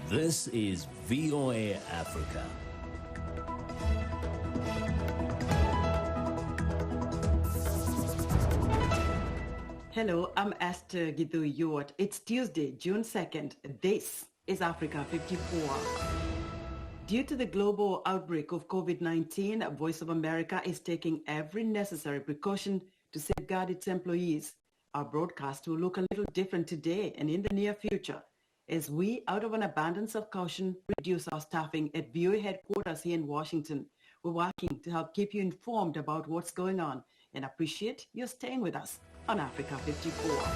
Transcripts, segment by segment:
This is VOA Africa. Hello, I'm Esther Githui-Ewart. It's Tuesday, June 2nd. This is Africa 54. Due to the global outbreak of COVID-19, Voice of America is taking every necessary precaution to safeguard its employees. Our broadcast will look a little different today and in the near future, as we, out of an abundance of caution, reduce our staffing at VOA headquarters here in Washington. We're working to help keep you informed about what's going on and appreciate your staying with us on Africa 54.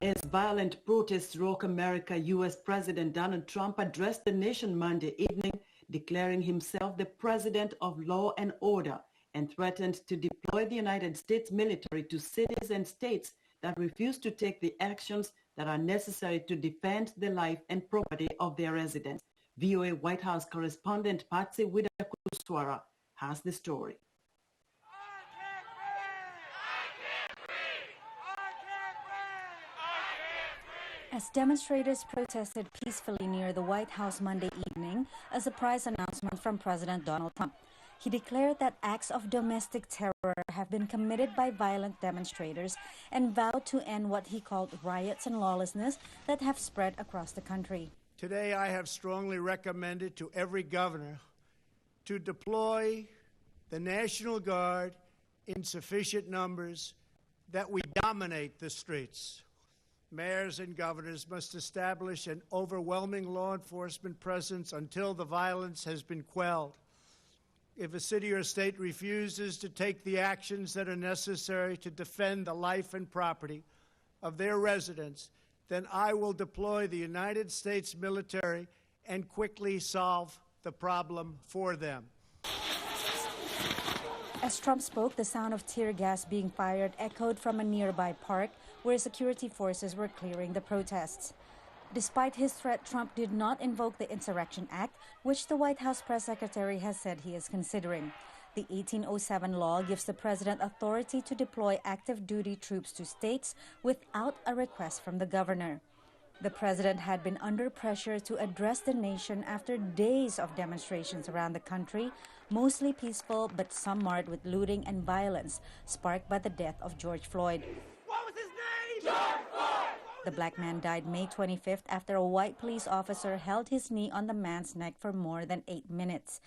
As violent protests rock America, U.S. President Donald Trump addressed the nation Monday evening, declaring himself the president of law and order, and threatened to deploy the United States military to cities and states that refuse to take the actions that are necessary to defend the life and property of their residents. VOA White House correspondent Patsy Widakuswara has the story. As demonstrators protested peacefully near the White House Monday evening, a surprise announcement from President Donald Trump. He declared that acts of domestic terror have been committed by violent demonstrators and vowed to end what he called riots and lawlessness that have spread across the country. Today, I have strongly recommended to every governor to deploy the National Guard in sufficient numbers that we dominate the streets. Mayors and governors must establish an overwhelming law enforcement presence until the violence has been quelled. If a city or state refuses to take the actions that are necessary to defend the life and property of their residents, then I will deploy the United States military and quickly solve the problem for them. As Trump spoke, the sound of tear gas being fired echoed from a nearby park where security forces were clearing the protests. Despite his threat, Trump did not invoke the Insurrection Act, which the White House press secretary has said he is considering. The 1807 law gives the president authority to deploy active duty troops to states without a request from the governor. The president had been under pressure to address the nation after days of demonstrations around the country, mostly peaceful but some marred with looting and violence, sparked by the death of George Floyd. What was his name? George Floyd! The black man died May 25th after a white police officer held his knee on the man's neck for more than 8 minutes.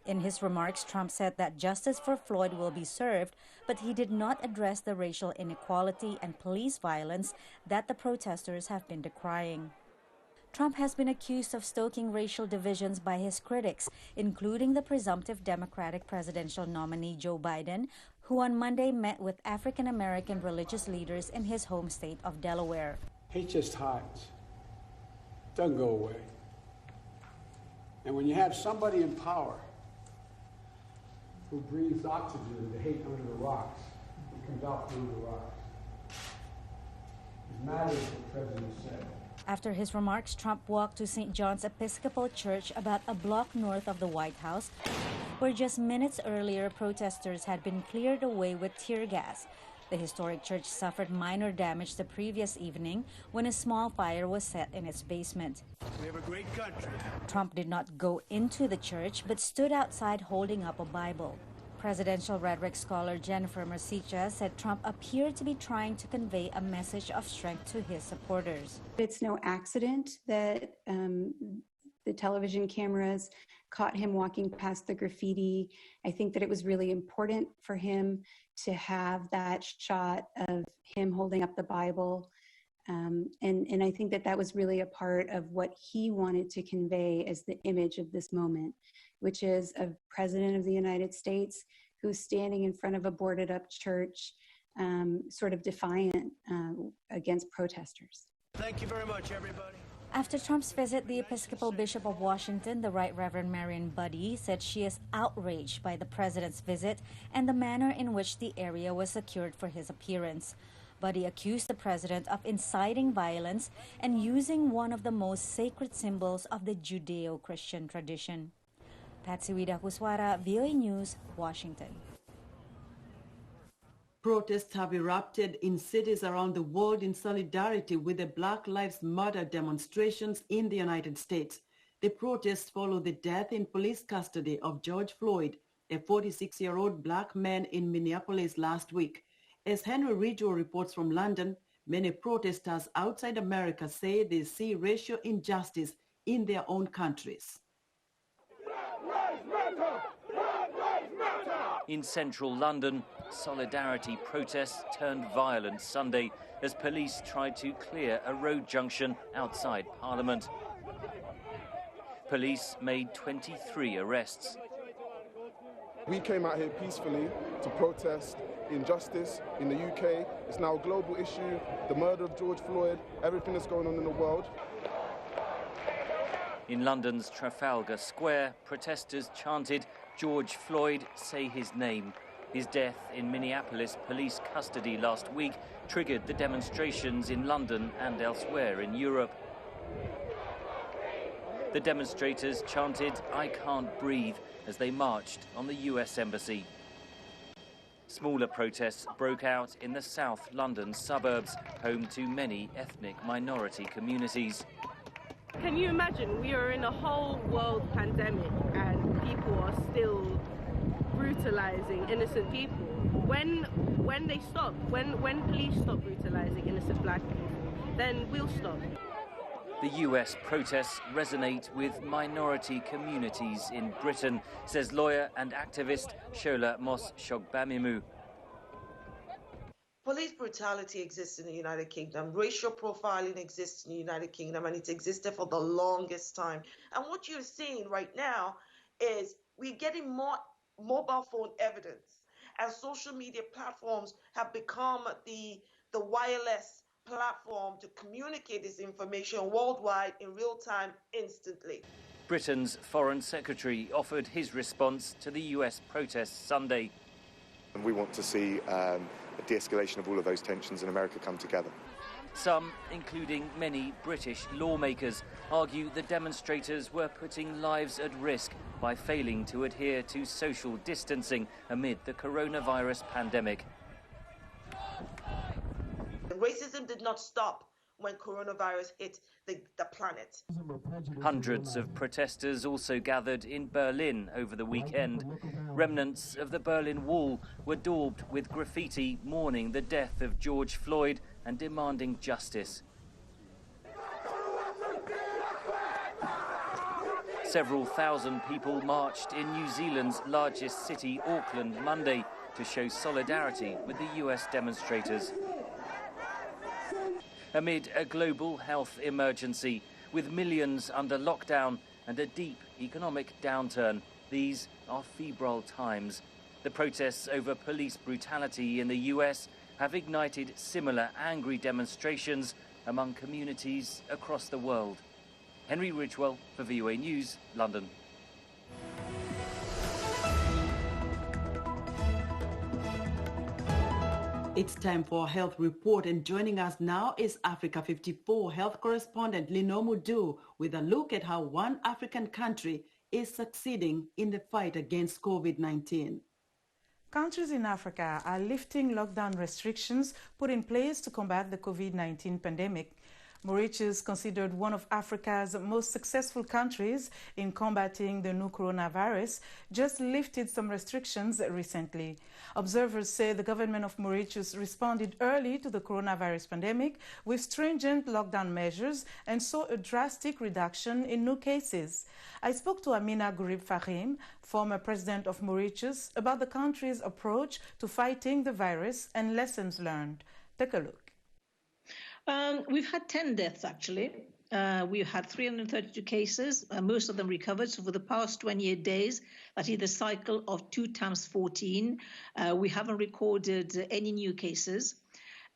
In his remarks, Trump said that justice for Floyd will be served, but he did not address the racial inequality and police violence that the protesters have been decrying. Trump has been accused of stoking racial divisions by his critics, including the presumptive Democratic presidential nominee Joe Biden, who on Monday met with African-American religious leaders in his home state of Delaware. Hate just hides, doesn't go away. And when you have somebody in power who breathes oxygen to hate under the rocks, it comes out through the rocks. It matters what the president said. After his remarks, Trump walked to St. John's Episcopal Church about a block north of the White House, where just minutes earlier protesters had been cleared away with tear gas. The historic church suffered minor damage the previous evening when a small fire was set in its basement. We have a great country. Trump did not go into the church but stood outside holding up a Bible. Presidential rhetoric scholar Jennifer Mercicha said Trump appeared to be trying to convey a message of strength to his supporters. It's no accident that the television cameras caught him walking past the graffiti. I think that it was really important for him to have that shot of him holding up the Bible. And I think that that was really a part of what he wanted to convey as the image of this moment, which is a president of the United States who's standing in front of a boarded up church, sort of defiant against protesters. Thank you very much, everybody. After Trump's visit, the Episcopal Bishop of Washington, the Right Reverend Marian Budde, said she is outraged by the president's visit and the manner in which the area was secured for his appearance. Budde accused the president of inciting violence and using one of the most sacred symbols of the Judeo-Christian tradition. Patsy Widakuswara, VOA News, Washington. Protests have erupted in cities around the world in solidarity with the Black Lives Matter demonstrations in the United States. The protests follow the death in police custody of George Floyd, a 46-year-old black man in Minneapolis last week. As Henry Ridgwell reports from London, many protesters outside America say they see racial injustice in their own countries. In central London, solidarity protests turned violent Sunday as police tried to clear a road junction outside Parliament. Police made 23 arrests. We came out here peacefully to protest injustice in the UK. It's now a global issue, the murder of George Floyd, everything that's going on in the world. In London's Trafalgar Square, protesters chanted, "George Floyd, say his name." His death in Minneapolis police custody last week triggered the demonstrations in London and elsewhere in Europe. The demonstrators chanted, "I can't breathe," as they marched on the US Embassy. Smaller protests broke out in the South London suburbs, home to many ethnic minority communities. Can you imagine, we are in a whole world pandemic and people are still brutalizing innocent people. When they stop, when police stop brutalizing innocent black people, then we'll stop. The US protests resonate with minority communities in Britain, says lawyer and activist Shola Mos-Shogbamimu. Police brutality exists in the United Kingdom. Racial profiling exists in the United Kingdom, and it's existed for the longest time. And what you're seeing right now is we're getting more mobile phone evidence, and social media platforms have become the wireless platform to communicate this information worldwide in real time, instantly. Britain's Foreign Secretary offered his response to the US protests Sunday. And we want to see a de-escalation of all of those tensions in America come together. Some, including many British lawmakers, argue the demonstrators were putting lives at risk by failing to adhere to social distancing amid the coronavirus pandemic. Racism did not stop when coronavirus hit the planet. Hundreds of protesters also gathered in Berlin over the weekend. Remnants of the Berlin Wall were daubed with graffiti mourning the death of George Floyd and demanding justice. Several thousand people marched in New Zealand's largest city, Auckland, Monday to show solidarity with the US demonstrators. Amid a global health emergency, with millions under lockdown and a deep economic downturn, these are febrile times. The protests over police brutality in the US have ignited similar angry demonstrations among communities across the world. Henry Ridgwell for VOA News, London. It's time for a health report, and joining us now is Africa 54 health correspondent Linomu Du with a look at how one African country is succeeding in the fight against COVID-19. Countries in Africa are lifting lockdown restrictions put in place to combat the COVID-19 pandemic. Mauritius, considered one of Africa's most successful countries in combating the new coronavirus, just lifted some restrictions recently. Observers say the government of Mauritius responded early to the coronavirus pandemic with stringent lockdown measures and saw a drastic reduction in new cases. I spoke to Ameenah Gurib-Fakim, former president of Mauritius, about the country's approach to fighting the virus and lessons learned. Take a look. We've had 10 deaths, actually. We've had 332 cases, most of them recovered. So for the past 28 days, that is the cycle of 2 times 14, we haven't recorded any new cases.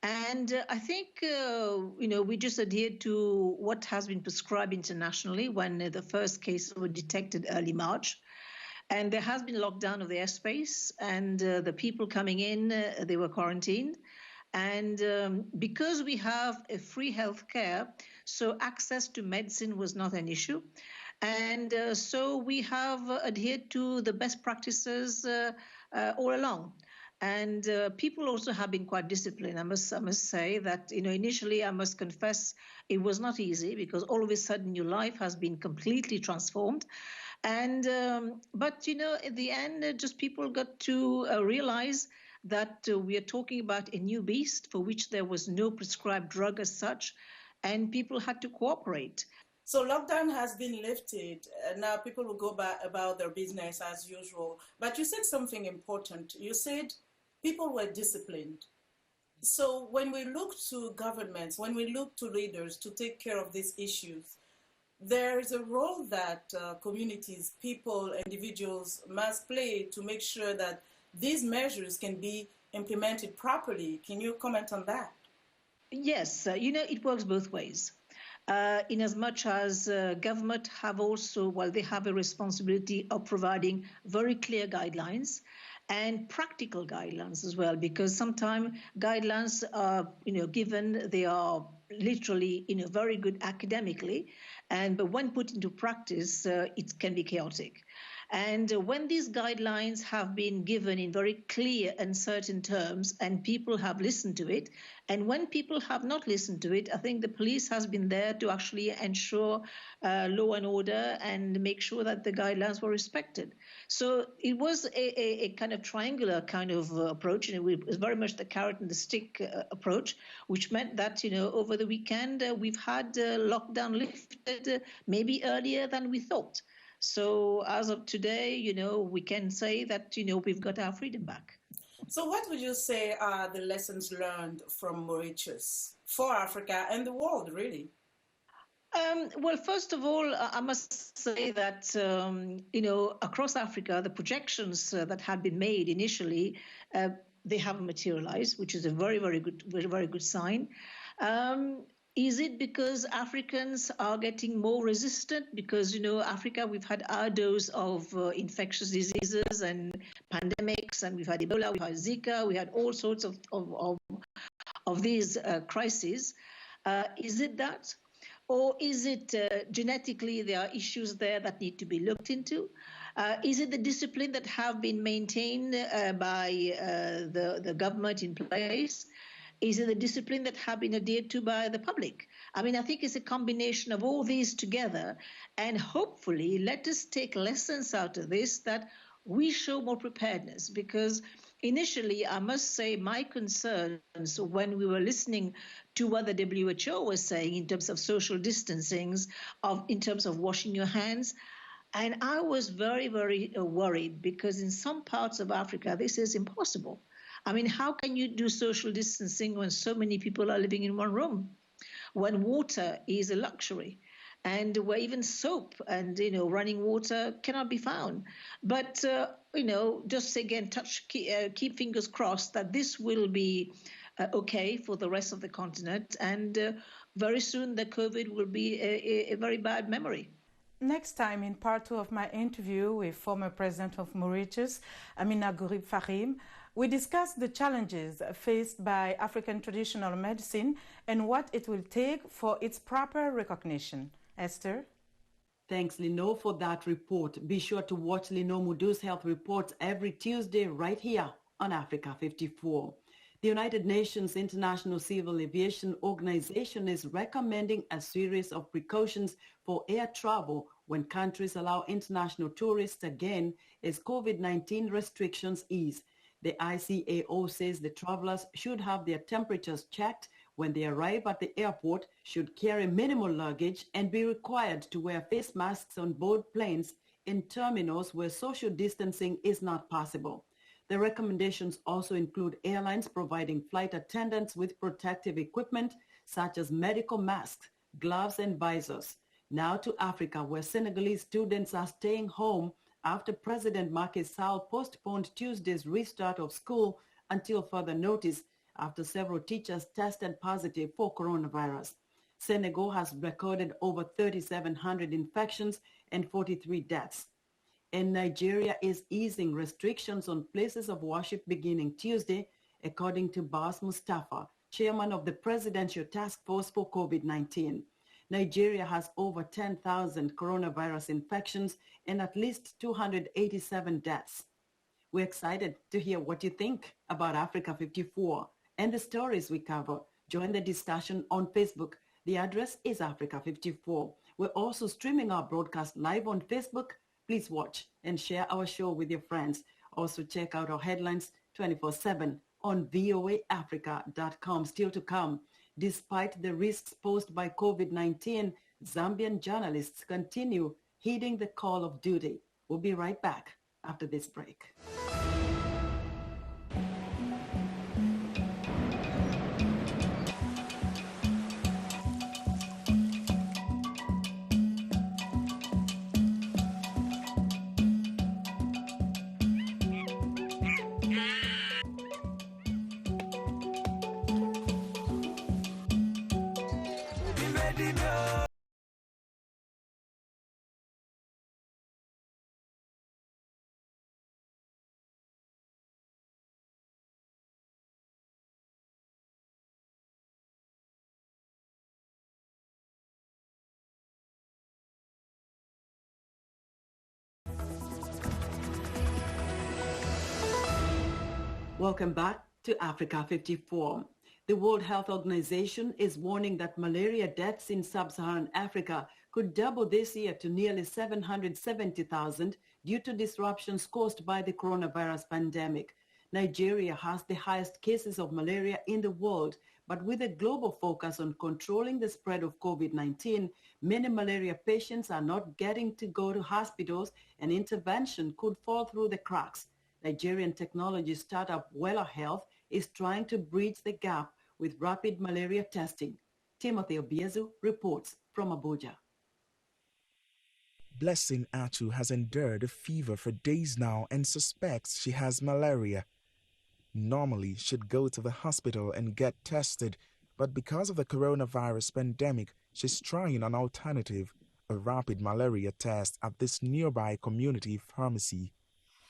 And I think, we just adhered to what has been prescribed internationally when the first cases were detected early March. And there has been lockdown of the airspace, and the people coming in, they were quarantined. And because we have a free health care, so access to medicine was not an issue. And so we have adhered to the best practices all along. And people also have been quite disciplined. I must say that, initially I must confess it was not easy because all of a sudden your life has been completely transformed. And but, at the end, just people got to realize that we are talking about a new beast for which there was no prescribed drug as such, and people had to cooperate. So lockdown has been lifted. Now people will go back about their business as usual. But you said something important. You said people were disciplined. So when we look to governments, when we look to leaders to take care of these issues, there is a role that communities, people, individuals must play to make sure that these measures can be implemented properly. Can you comment on that? Yes, it works both ways. In as much as government have also, they have a responsibility of providing very clear guidelines and practical guidelines as well, because sometimes guidelines are, given, they are literally, very good academically, but when put into practice, it can be chaotic. And when these guidelines have been given in very clear and certain terms and people have listened to it, and when people have not listened to it, I think the police has been there to actually ensure law and order and make sure that the guidelines were respected. So it was a kind of triangular kind of approach, and it was very much the carrot and the stick approach, which meant that, over the weekend, we've had lockdown lifted maybe earlier than we thought. So as of today, we can say that, we've got our freedom back. So what would you say are the lessons learned from Mauritius for Africa and the world, really? Well, first of all, I must say that, across Africa, the projections that had been made initially, they haven't materialized, which is a very, very good sign. Is it because Africans are getting more resistant? Because, Africa, we've had our dose of infectious diseases and pandemics, and we've had Ebola, we've had Zika, we had all sorts of these crises. Is it that? Or is it genetically there are issues there that need to be looked into? Is it the discipline that have been maintained by the government in place? Is it the discipline that have been adhered to by the public? I mean, I think it's a combination of all these together, and hopefully let us take lessons out of this that we show more preparedness, because initially, I must say my concerns when we were listening to what the WHO was saying in terms of social distancing, in terms of washing your hands, and I was very, very worried because in some parts of Africa, this is impossible. I mean, how can you do social distancing when so many people are living in one room, when water is a luxury, and where even soap and, running water cannot be found? But, just again, keep fingers crossed that this will be okay for the rest of the continent, and very soon the COVID will be a very bad memory. Next time, in part 2 of my interview with former President of Mauritius, Ameenah Gurib-Fakim, we discussed the challenges faced by African traditional medicine and what it will take for its proper recognition. Esther? Thanks, Lino, for that report. Be sure to watch Lino Mudu's health reports every Tuesday right here on Africa 54. The United Nations International Civil Aviation Organization is recommending a series of precautions for air travel when countries allow international tourists again as COVID-19 restrictions ease. The ICAO says the travelers should have their temperatures checked when they arrive at the airport, should carry minimal luggage, and be required to wear face masks on board planes in terminals where social distancing is not possible. The recommendations also include airlines providing flight attendants with protective equipment such as medical masks, gloves, and visors. Now to Africa, where Senegalese students are staying home after President Macky Sall postponed Tuesday's restart of school until further notice after several teachers tested positive for coronavirus. Senegal has recorded over 3,700 infections and 43 deaths. And Nigeria is easing restrictions on places of worship beginning Tuesday, according to Bas Mustafa, chairman of the Presidential Task Force for COVID-19. Nigeria has over 10,000 coronavirus infections and at least 287 deaths. We're excited to hear what you think about Africa 54 and the stories we cover. Join the discussion on Facebook. The address is Africa 54. We're also streaming our broadcast live on Facebook. Please watch and share our show with your friends. Also check out our headlines 24/7 on voaafrica.com. Still to come, despite the risks posed by COVID-19, Zambian journalists continue heeding the call of duty. We'll be right back after this break. Welcome back to Africa 54. The World Health Organization is warning that malaria deaths in sub-Saharan Africa could double this year to nearly 770,000 due to disruptions caused by the coronavirus pandemic. Nigeria has the highest cases of malaria in the world, but with a global focus on controlling the spread of COVID-19, many malaria patients are not getting to go to hospitals, and intervention could fall through the cracks. Nigerian technology startup Wella Health is trying to bridge the gap with rapid malaria testing. Timothy Obiezu reports from Abuja. Blessing Atu has endured a fever for days now and suspects she has malaria. Normally, she'd go to the hospital and get tested, but because of the coronavirus pandemic, she's trying an alternative, a rapid malaria test at this nearby community pharmacy.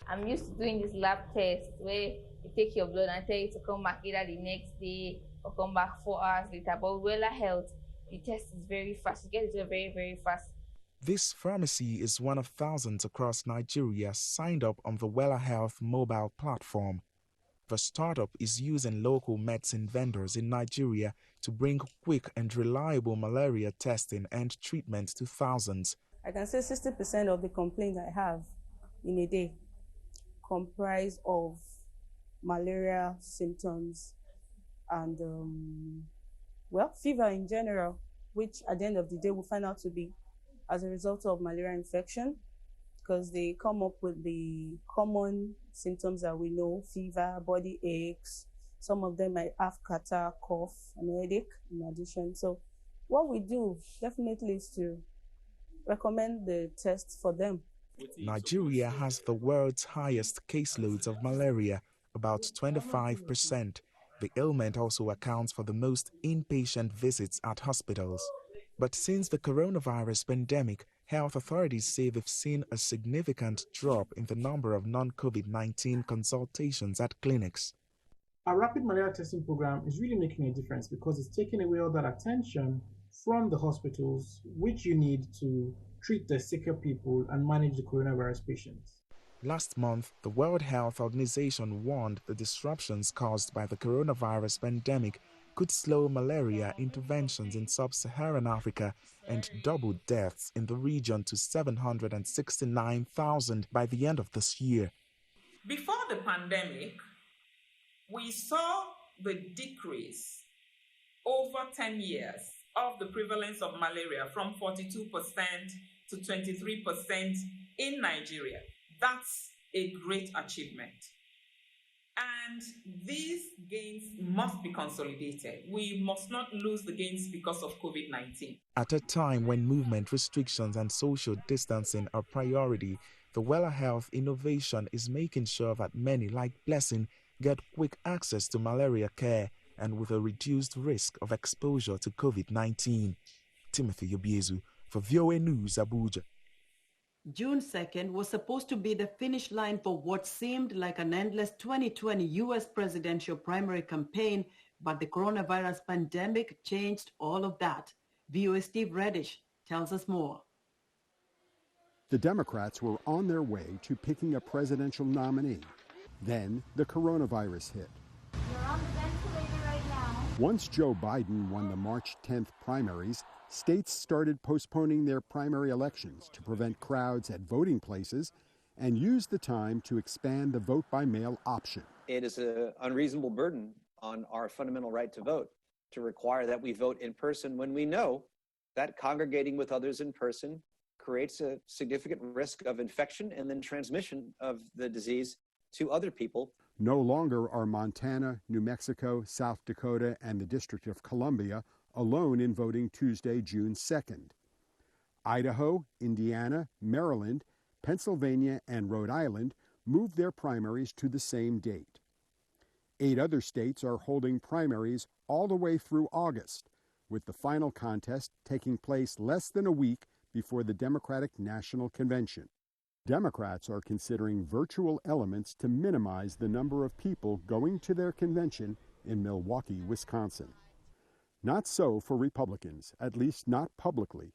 I'm used to doing this lab test where you take your blood and tell you to come back either the next day or come back 4 hours later. But with Wella Health, the test is very fast. You get it very, very fast. This pharmacy is one of thousands across Nigeria signed up on the Wella Health mobile platform. The startup is using local medicine vendors in Nigeria to bring quick and reliable malaria testing and treatment to thousands. I can say 60% of the complaints I have in a day comprise of malaria symptoms and fever in general, which at the end of the day we find out to be as a result of malaria infection, because they come up with the common symptoms that we know: fever, body aches. Some of them might have catarrh, cough, and headache in addition. So what we do definitely is to recommend the test for them. Nigeria has the world's highest caseloads of malaria, about 25%. The ailment also accounts for the most inpatient visits at hospitals. But since the coronavirus pandemic, health authorities say they've seen a significant drop in the number of non-COVID-19 consultations at clinics. Our rapid malaria testing program is really making a difference because it's taking away all that attention from the hospitals, which you need to treat the sicker people and manage the coronavirus patients. Last month, the World Health Organization warned the disruptions caused by the coronavirus pandemic could slow malaria interventions in sub-Saharan Africa and double deaths in the region to 769,000 by the end of this year. Before the pandemic, we saw the decrease over 10 years of the prevalence of malaria from 42% to 23% in Nigeria. That's a great achievement. And these gains must be consolidated. We must not lose the gains because of COVID-19. At a time when movement restrictions and social distancing are priority, the Wella Health innovation is making sure that many, like Blessing, get quick access to malaria care and with a reduced risk of exposure to COVID-19. Timothy Obiezu for VOA News, Abuja. June 2nd was supposed to be the finish line for what seemed like an endless 2020 U.S. presidential primary campaign, but the coronavirus pandemic changed all of that. VOA Steve Reddish tells us more. The Democrats were on their way to picking a presidential nominee, Then the coronavirus hit. You're on the ventilator right now. Once Joe Biden won the March 10th primaries, states started postponing their primary elections to prevent crowds at voting places and used the time to expand the vote-by-mail option. It is an unreasonable burden on our fundamental right to vote to require that we vote in person when we know that congregating with others in person creates a significant risk of infection and then transmission of the disease to other people. No longer are Montana, New Mexico, South Dakota, and the District of Columbia alone in voting Tuesday, June 2nd. Idaho, Indiana, Maryland, Pennsylvania, and Rhode Island moved their primaries to the same date. 8 other states are holding primaries all the way through August, with the final contest taking place less than a week before the Democratic National Convention. Democrats are considering virtual elements to minimize the number of people going to their convention in Milwaukee, Wisconsin. Not so for Republicans, at least not publicly.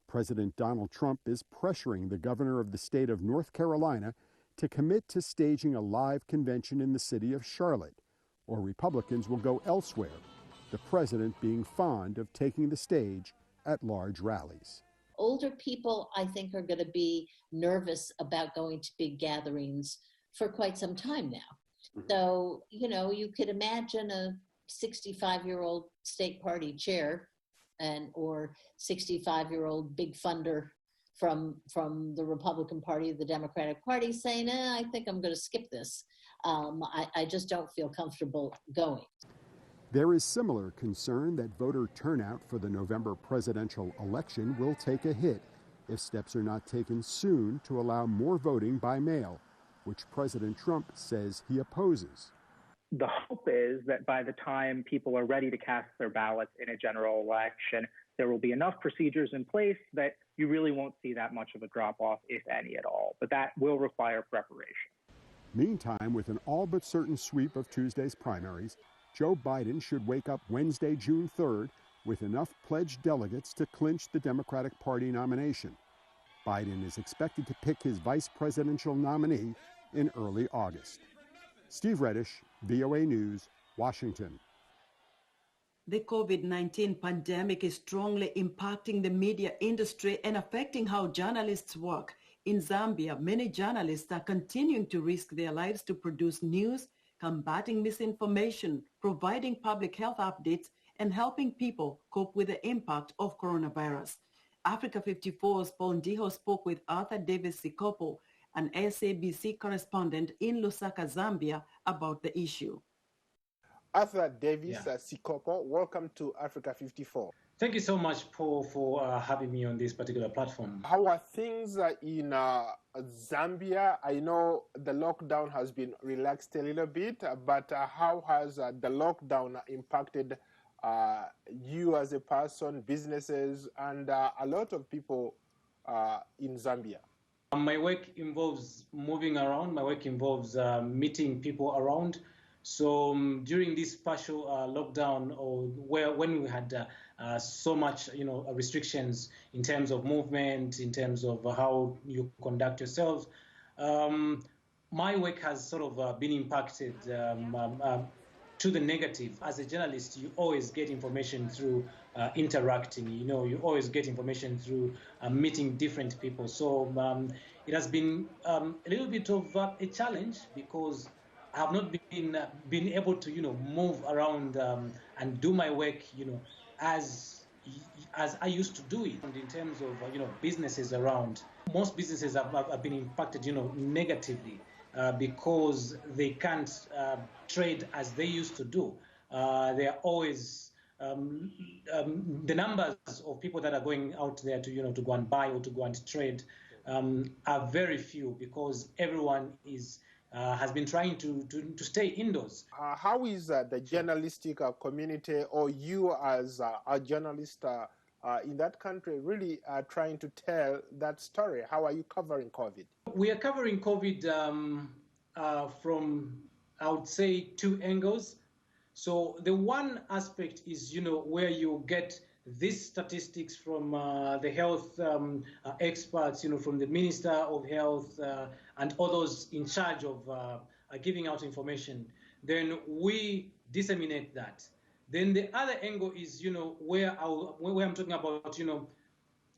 President Donald Trump is pressuring the governor of the state of North Carolina to commit to staging a live convention in the city of Charlotte, or Republicans will go elsewhere, the president being fond of taking the stage at large rallies. Older people, I think, are going to be nervous about going to big gatherings for quite some time now. So, you could imagine a 65-year-old state party chair or 65-year-old big funder from the Republican Party, the Democratic Party, saying, I think I'm going to skip this. I just don't feel comfortable going. There is similar concern that voter turnout for the November presidential election will take a hit if steps are not taken soon to allow more voting by mail, which President Trump says he opposes. The hope is that by the time people are ready to cast their ballots in a general election, there will be enough procedures in place that you really won't see that much of a drop-off, if any at all. But that will require preparation. Meantime, with an all but certain sweep of Tuesday's primaries, Joe Biden should wake up Wednesday, June 3rd, with enough pledged delegates to clinch the Democratic Party nomination. Biden is expected to pick his vice presidential nominee in early August. Steve Reddish, VOA News, Washington. The COVID-19 pandemic is strongly impacting the media industry and affecting how journalists work. In Zambia, many journalists are continuing to risk their lives to produce news, combating misinformation, providing public health updates, and helping people cope with the impact of coronavirus. Africa 54's Paul Ndiho spoke with Arthur Davis Sikopo, an SABC correspondent in Lusaka, Zambia, about the issue. Arthur Davis Sikopo, welcome to Africa 54. Thank you so much, Paul, for having me on this particular platform. How are things in Zambia? I know the lockdown has been relaxed a little bit, but how has the lockdown impacted you as a person, businesses, and a lot of people in Zambia? My work involves moving around. My work involves meeting people around. So during this partial lockdown, or when we had so much, restrictions in terms of movement, in terms of how you conduct yourselves, my work has sort of been impacted to the negative. As a journalist, you always get information through interacting. You always get information through meeting different people. So it has been a little bit of a challenge because I have not been able to move around and do my work as I used to do it. And in terms of businesses around, most businesses have been impacted negatively because they can't trade as they used to do. They are always the numbers of people that are going out there to go and buy or to go and trade are very few because everyone has been trying to stay indoors. How is the journalistic community, or you as a journalist in that country, really trying to tell that story? How are you covering COVID? We are covering COVID from, I would say, 2 angles. So the one aspect is, where you get these statistics from the health experts, from the Minister of Health and others in charge of giving out information, then we disseminate that. Then the other angle is, where I'm talking about,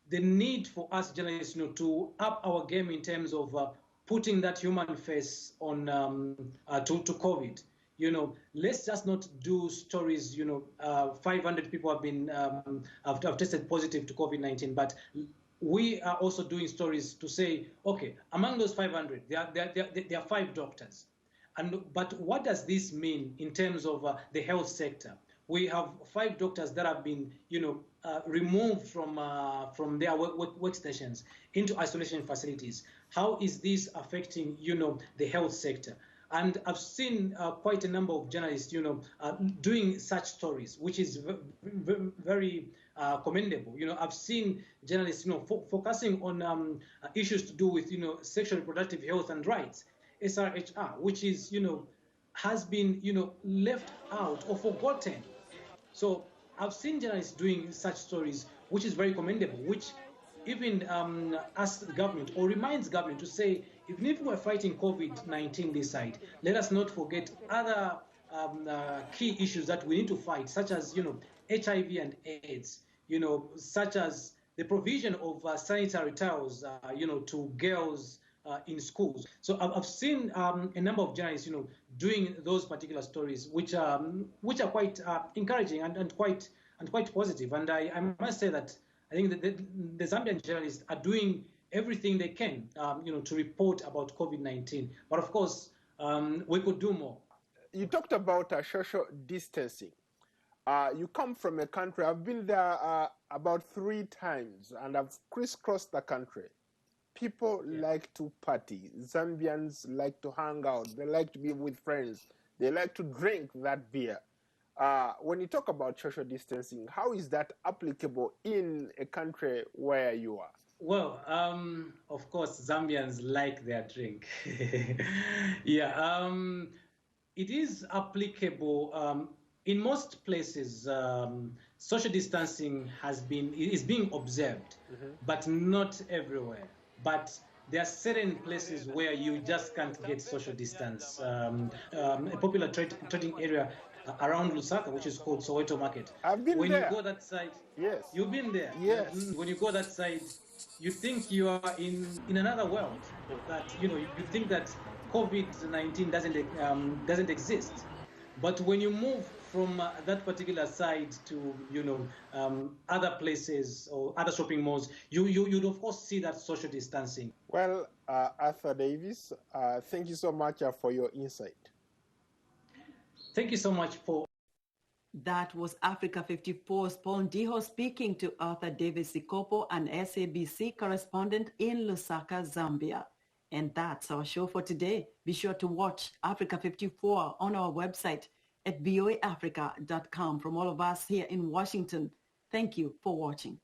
the need for us journalists, to up our game in terms of putting that human face on to COVID. Let's just not do stories. 500 people have been have tested positive to COVID-19, but we are also doing stories to say, okay, among those 500, there are 5 doctors, but what does this mean in terms of the health sector? We have 5 doctors that have been, removed from their workstations into isolation facilities. How is this affecting, the health sector? And I've seen quite a number of journalists, doing such stories, which is very commendable. I've seen journalists, focusing on issues to do with, sexual reproductive health and rights, SRHR, which is, has been, left out or forgotten. So I've seen journalists doing such stories, which is very commendable, which even asks the government or reminds government to say, even if we're fighting COVID-19 this side, let us not forget other key issues that we need to fight, such as, HIV and AIDS, such as the provision of sanitary towels, to girls in schools. So I've seen a number of journalists, doing those particular stories, which are quite encouraging and quite positive. And I must say that I think that the Zambian journalists are doing everything they can, to report about COVID-19. But of course, we could do more. You talked about social distancing. You come from a country, I've been there about 3 times, and I've crisscrossed the country. People like to party. Zambians like to hang out. They like to be with friends. They like to drink that beer. When you talk about social distancing, how is that applicable in a country where you are? Well, of course, Zambians like their drink. It is applicable in most places. Social distancing is being observed, but not everywhere. But there are certain places where you just can't get social distance. A popular trading area around Lusaka, which is called Soweto Market. I've been when there. You go that side, yes. You've been there. Yes. When you go that side, you think you are in another world. That you think that COVID-19 doesn't exist. But when you move from that particular side to other places or other shopping malls, you'd of course see that social distancing. Well, Arthur Davis, thank you so much for your insight. Thank you so much for. That was Africa 54's Paul Ndiho speaking to Arthur Davis Sikopo, an SABC correspondent in Lusaka, Zambia. And that's our show for today. Be sure to watch Africa 54 on our website at voaafrica.com. From all of us here in Washington, thank you for watching.